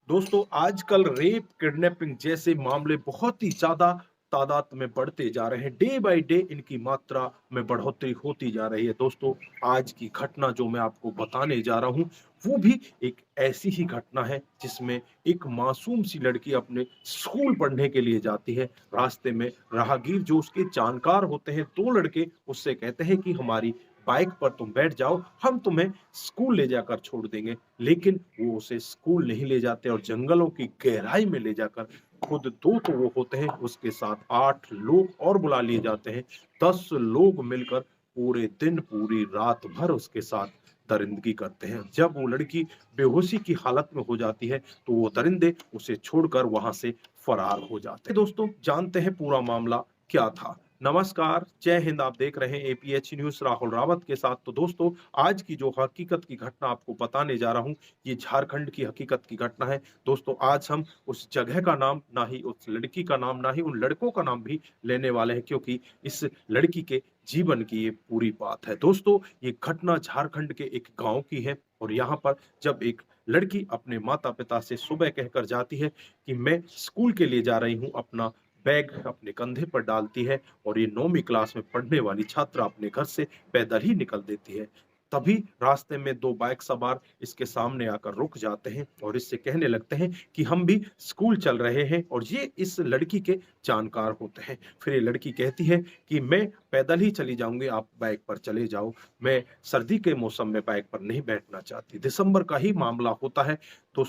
दोस्तों आजकल rape, kidnapping जैसे मामले बहुत ही ज़्यादा तादाद में बढ़ते जा रहे हैं। डे बाय डे इनकी मात्रा में बढ़ोतरी होती जा रही है। दोस्तों, आज की घटना जो मैं आपको बताने जा रहा हूँ, वो भी एक ऐसी ही घटना है जिसमें एक मासूम सी लड़की अपने स्कूल पढ़ने के लिए जाती है। रास्ते में राहगीर जो उसके जानकार होते हैं, 2 लड़के उससे कहते हैं कि हमारी बाइक पर तुम बैठ जाओ, हम तुम्हें स्कूल ले जाकर छोड़ देंगे। लेकिन वो उसे स्कूल नहीं ले जाते और जंगलों की गहराई में ले जाकर खुद 2 तो वो होते हैं, उसके साथ 8 लोग और बुला लिए जाते हैं। 10 लोग मिलकर पूरे दिन, पूरी रात भर उसके साथ दरिंदगी करते हैं। जब वो लड़की बेहोशी की हालत में हो जाती है, तो वो दरिंदे उसे छोड़कर वहाँ से फरार हो जाते हैं। दोस्तों, जानते हैं पूरा मामला क्या था? नमस्कार, जय हिंद। आप देख रहे हैं एपीएच न्यूज़ राहुल रावत के साथ। तो दोस्तों, आज की जो हकीकत की घटना आपको बताने जा रहा हूँ, ये झारखंड की हकीकत की घटना है। दोस्तों, आज हम उस जगह का नाम, ना ही उस लड़की का नाम, ना ही उन लड़कों का नाम भी लेने वाले हैं, क्योंकि इस लड़की के जीवन की ये पूरी बात है। दोस्तों, ये घटना झारखंड के एक गाँव की है और यहाँ पर जब एक लड़की अपने माता-पिता से सुबह कहकर जाती है कि मैं स्कूल के लिए जा रही हूँ, अपना बैग अपने कंधे पर डालती है और ये 9वीं क्लास में पढ़ने वाली छात्रा अपने घर से पैदल ही निकल देती है। तभी रास्ते में 2 बाइक सवार इसके सामने आकर रुक जाते हैं और इससे कहने लगते हैं कि हम भी स्कूल चल रहे हैं और ये इस लड़की के जानकार होते हैं। फिर ये लड़की कहती है कि मैं पैदल ही चली जाऊँगी, आप बाइक पर चले जाओ। मैं सर्दी के मौसम में बाइक पर नहीं बैठना चाहती। दिसंबर का ही मामला होता है। तो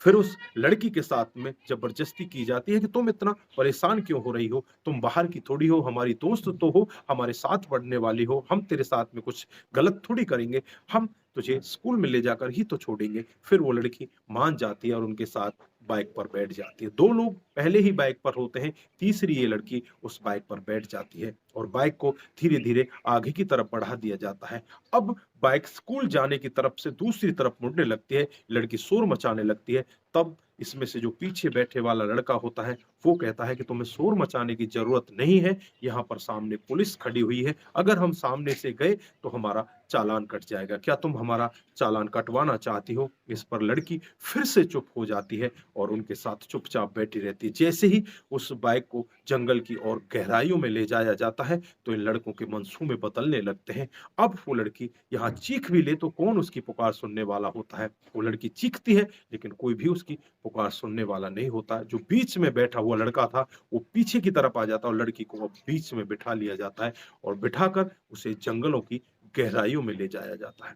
फिर उस लड़की के साथ में ज़बरदस्ती की जाती है कि तुम इतना परेशान क्यों हो रही हो? तुम बाहर की थोड़ी हो, हमारी दोस्त तो हो, हमारे साथ पढ़ने वाली हो, हम तेरे साथ में कुछ गलत थोड़ी करेंगे, हम तुझे स्कूल में ले जाकर ही तो छोड़ेंगे। फिर वो लड़की मान जाती है और उनके साथ बाइक पर बैठ जाती है। 2 लोग पहले ही बाइक पर होते हैं, तीसरी ये लड़की उस बाइक पर बैठ जाती है और बाइक को धीरे-धीरे आगे की तरफ बढ़ा दिया जाता है। अब बाइक स्कूल जाने की तरफ से दूसरी तरफ मुड़ने लगती है, लड़की शोर मचाने लगती है। तब इसमें से जो पीछे बैठे वाला लड़का होता है, वो कहता है कि तुम्हें शोर मचाने की ज़रूरत नहीं है, यहाँ पर सामने पुलिस खड़ी हुई है, अगर हम सामने से गए तो हमारा चालान कट जाएगा। क्या तुम हमारा चालान कटवाना चाहती हो? इस पर लड़की फिर से चुप हो जाती है और उनके साथ चुपचाप बैठी रहती है। जैसे ही उस बाइक को जंगल की और गहराइयों में ले जाया जाता है, तो इन लड़कों के मंसूबे बदलने लगते हैं। अब वो लड़की यहाँ चीख भी ले तो कौन उसकी पुकार सुनने वाला होता है? वो लड़की चीखती है, लेकिन कोई भी उसकी पुकार सुनने वाला नहीं होता है। जो बीच में बैठा हुआ लड़का था, वो पीछे की तरफ आ जाता है और लड़की को अब बीच में बिठा लिया जाता है और बिठाकर उसे जंगलों की गहराइयों में ले जाया जाता है।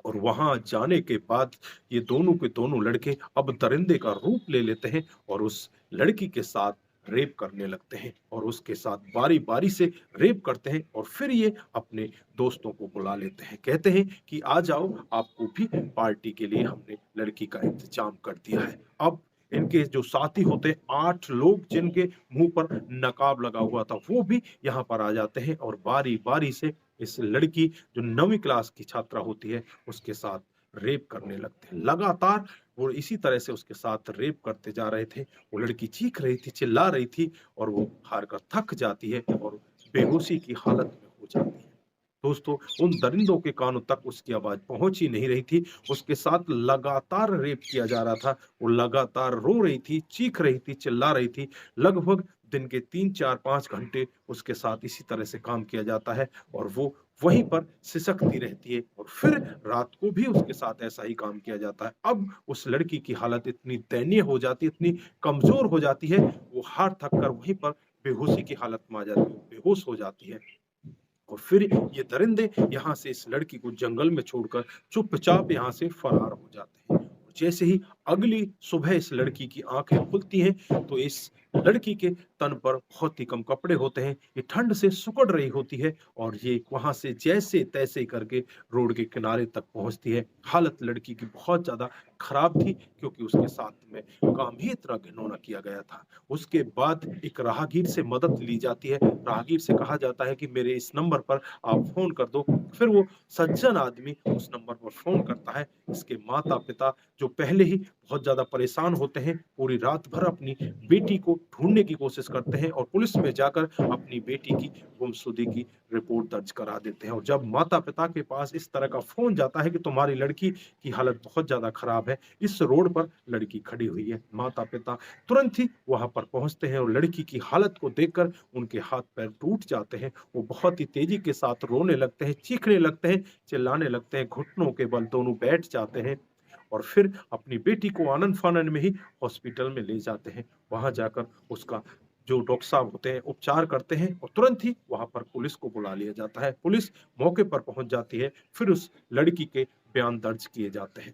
और वहाँ जाने के बाद ये दोनों के दोनों लड़के अब दरिंदे का रूप ले लेते हैं और उस लड़की के साथ रेप करने लगते हैं और उसके साथ बारी-बारी से रेप करते हैं और फिर ये अपने दोस्तों को बुला लेते हैं। कहते हैं कि आ जाओ, आपको भी पार्टी के लिए हमने लड़की का इंतज़ाम कर दिया है। अब इनके जो साथी होते हैं, 8 लोग जिनके मुँह पर नकाब लगा हुआ था, वो भी यहाँ पर आ जाते हैं और बारी-बारी से इस लड़की जो 9वीं क्लास की छात्रा होती है, उसके साथ रेप करने लगते हैं। लगातार वो इसी तरह से उसके साथ रेप करते जा रहे थे। वो लड़की चीख रही थी, चिल्ला रही थी और वो हार कर थक जाती है और बेहोशी की हालत में हो जाती है। दोस्तों, उन दरिंदों के कानों तक उसकी आवाज़ पहुँच ही नहीं रही थी। उसके साथ लगातार रेप किया जा रहा था। वो लगातार रो रही थी, चीख रही थी, चिल्ला रही थी। लगभग दिन के 3, 4, 5 घंटे उसके साथ इसी तरह से काम किया जाता है और वो वहीं पर सिसकती रहती है और फिर रात को भी उसके साथ ऐसा ही काम किया जाता है। अब उस लड़की की हालत इतनी दयनीय हो जाती है, इतनी कमज़ोर हो जाती है, वो हार थक कर वहीं पर बेहोशी की हालत में आ जाती है, वो बेहोश हो जाती है। और फिर ये दरिंदे यहाँ से इस लड़की को जंगल में छोड़कर चुपचाप यहाँ से फरार हो जाते हैं। और जैसे ही अगली सुबह इस लड़की की आंखें खुलती हैं, तो इस लड़की के तन पर बहुत ही कम कपड़े होते हैं। ये ठंड से सिकुड़ रही होती है और ये वहाँ से जैसे-तैसे करके रोड के किनारे तक पहुँचती है। हालत लड़की की बहुत ज़्यादा खराब थी, क्योंकि उसके साथ में काम ही इतना घिनौना किया गया था। उसके बाद एक राहगीर से मदद ली जाती है। राहगीर से कहा जाता है कि मेरे इस नंबर पर आप फ़ोन कर दो। फिर वो सज्जन आदमी उस नंबर पर फ़ोन करता है। इसके माता-पिता जो पहले ही बहुत ज़्यादा परेशान होते हैं, पूरी रात भर अपनी बेटी को ढूँढने की कोशिश करते हैं और पुलिस में जाकर अपनी बेटी की गुमशुदगी की रिपोर्ट दर्ज करा देते हैं। और जब माता-पिता के पास इस तरह का फ़ोन जाता है कि तुम्हारी लड़की की हालत बहुत ज़्यादा खराब है, इस रोड पर लड़की खड़ी हुई है। माता-पिता तुरंत ही वहाँ पर पहुँचते हैं और लड़की की हालत को देखकर उनके हाथ-पैर टूट जाते हैं। वो बहुत ही तेज़ी के साथ रोने लगते हैं, चीखने लगते हैं, चिल्लाने लगते हैं, घुटनों के बल दोनों बैठ जाते हैं और फिर अपनी बेटी को आनन-फानन में ही हॉस्पिटल में ले जाते हैं। वहाँ जाकर उसका जो डॉक्टर साहब होते हैं, उपचार करते हैं और तुरंत ही वहाँ पर पुलिस को बुला लिया जाता है। पुलिस मौके पर पहुँच जाती है, फिर उस लड़की के बयान दर्ज किए जाते हैं।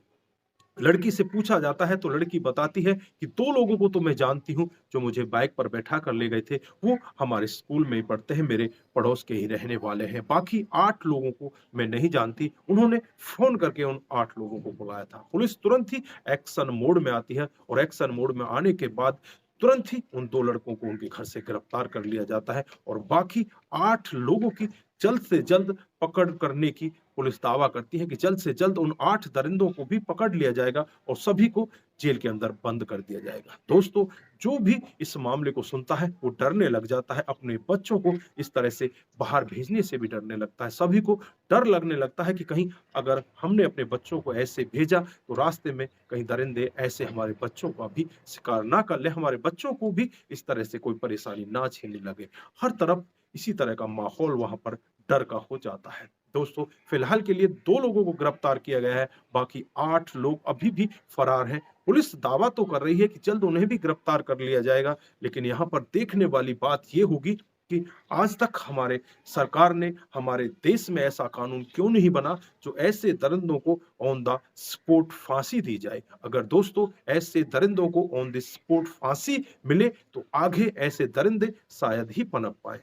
लड़की से पूछा जाता है तो लड़की बताती है कि 2 लोगों को तो मैं जानती हूँ जो मुझे बाइक पर बैठा कर ले गए थे, वो हमारे स्कूल में ही पढ़ते हैं, मेरे पड़ोस के ही रहने वाले हैं। बाकी 8 लोगों को मैं नहीं जानती। उन्होंने फ़ोन करके उन 8 लोगों को बुलाया था। पुलिस तुरंत ही एक्शन मोड में आती है और एक्शन मोड में आने के बाद तुरंत ही उन 2 लड़कों को उनके घर से गिरफ्तार कर लिया जाता है और बाकी 8 लोगों की जल्द से जल्द पकड़ करने की पुलिस दावा करती है कि जल्द से जल्द उन 8 दरिंदों को भी पकड़ लिया जाएगा और सभी को जेल के अंदर बंद कर दिया जाएगा। दोस्तों, जो भी इस मामले को सुनता है, वो डरने लग जाता है, अपने बच्चों को इस तरह से बाहर भेजने से भी डरने लगता है। सभी को डर लगने लगता है कि कहीं अगर हमने अपने बच्चों को ऐसे भेजा, तो रास्ते में कहीं दरिंदे ऐसे हमारे बच्चों का भी शिकार ना कर लें, हमारे बच्चों को भी इस तरह से कोई परेशानी ना झेलने लगे। हर तरफ इसी तरह का माहौल वहाँ पर डर का हो जाता है। दोस्तों, फिलहाल के लिए 2 लोगों को गिरफ्तार किया गया है, बाकी 8 लोग अभी भी फरार हैं। पुलिस दावा तो कर रही है कि जल्द उन्हें भी गिरफ्तार कर लिया जाएगा, लेकिन यहाँ पर देखने वाली बात ये होगी कि आज तक हमारे सरकार ने हमारे देश में ऐसा कानून क्यों नहीं बना जो ऐसे दरिंदों को ऑन द स्पॉट फांसी दी जाए। अगर दोस्तों ऐसे दरिंदों को ऑन द स्पॉट फांसी मिले, तो आगे ऐसे दरिंदे शायद ही पनप पाएँ।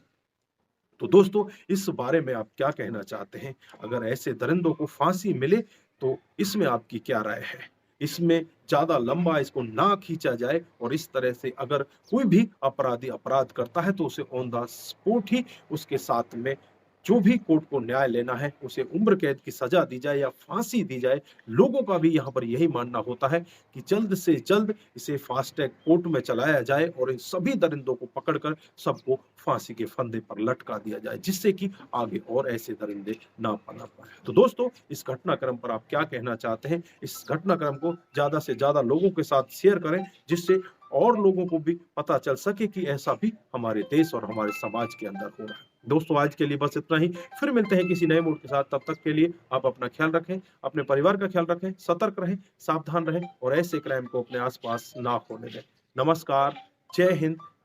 तो दोस्तों, इस बारे में आप क्या कहना चाहते हैं? अगर ऐसे दरिंदों को फांसी मिले तो इसमें आपकी क्या राय है? इसमें ज़्यादा लंबा इसको ना खींचा जाए और इस तरह से अगर कोई भी अपराधी अपराध करता है तो उसे ऑन द स्पॉट ही उसके साथ में जो भी कोर्ट को न्याय लेना है, उसे उम्र कैद की सज़ा दी जाए या फांसी दी जाए। लोगों का भी यहाँ पर यही मानना होता है कि जल्द से जल्द इसे फास्ट ट्रैक कोर्ट में चलाया जाए और इन सभी दरिंदों को पकड़कर सबको फांसी के फंदे पर लटका दिया जाए, जिससे कि आगे और ऐसे दरिंदे ना पनप पाएँ। तो दोस्तों, इस घटनाक्रम पर आप क्या कहना चाहते हैं? इस घटनाक्रम को ज़्यादा से ज़्यादा लोगों के साथ शेयर करें, जिससे और लोगों को भी पता चल सके कि ऐसा भी हमारे देश और हमारे समाज के अंदर हो रहा है। दोस्तों, आज के लिए बस इतना ही। फिर मिलते हैं किसी नए मूड के साथ। तब तक के लिए आप अपना ख्याल रखें, अपने परिवार का ख्याल रखें, सतर्क रहें, सावधान रहें और ऐसे क्राइम को अपने आस-पास ना होने दें। नमस्कार, जय हिंद,